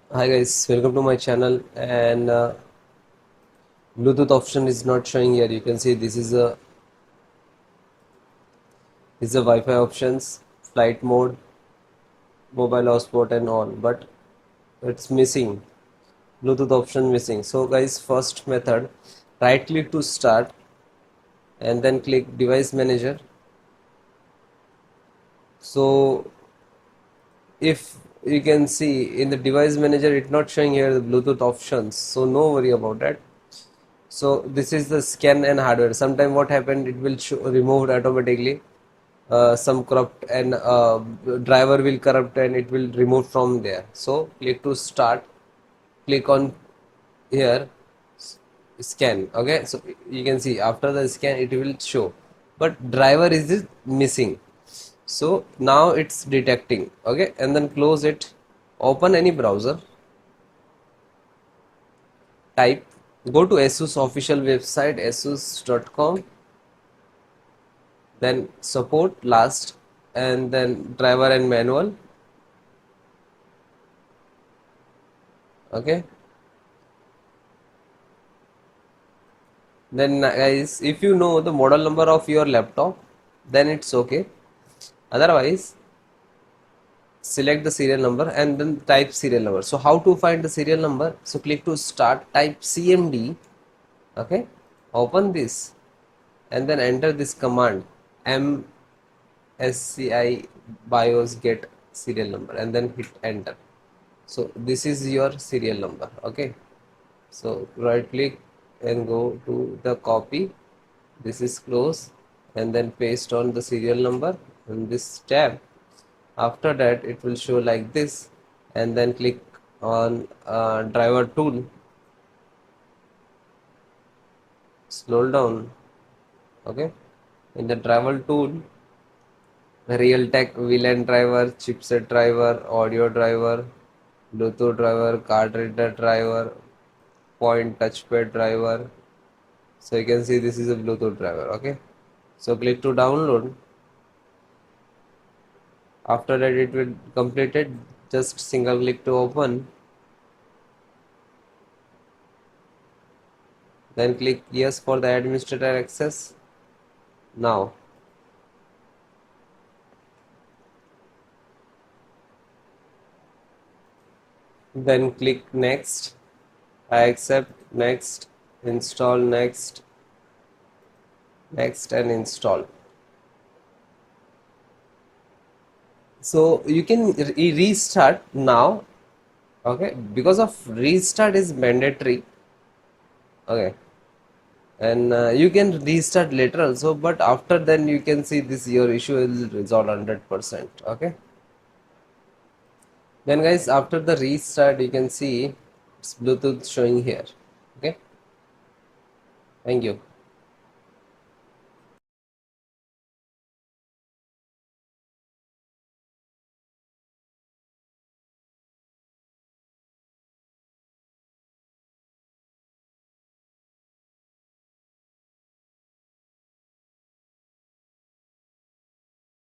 Hi guys, welcome to my channel. And Bluetooth option is not showing here. You can see this is a Wi-Fi options, flight mode, mobile hotspot and all, but it's missing. Bluetooth option missing. So guys, first method, right click to start and then click device manager. So if you can see in the device manager, it's not showing here the Bluetooth options. So no worry about that. So this is the scan and hardware. Sometime what happened, it will show removed automatically. Some corrupt and driver will corrupt and it will remove from there. So click to start, click on here, scan. Okay, so you can see after the scan it will show, but driver is missing. So now it's detecting. Okay, and then close it, open any browser, type, go to asus official website asus.com, then support last, and then driver and manual. Okay, then guys, if you know the model number of your laptop, then it's okay. Otherwise, select the serial number and then type serial number. So how to find the serial number? So click to start, type cmd. Okay, open this and then enter this command msci bios get serial number and then hit enter. So this is your serial number. Okay, so right click and go to the copy. This is close and then paste on the serial number in this tab. After that it will show like this, and then click on driver tool, scroll down. Okay, in the driver tool, Realtek VLAN driver, chipset driver, audio driver, Bluetooth driver, card reader driver, point touchpad driver. So you can see this is a Bluetooth driver. Okay, so click to download. After that it will completed. Just single click to open, then click yes for the administrator access. Now then click next. I accept, next, install, next, next, and install. So you can restart now. Okay, because of restart is mandatory. Okay, and you can restart later also, but after then you can see this your issue will resolve 100%. Okay, then guys, after the restart you can see it's Bluetooth showing here. Okay, thank you.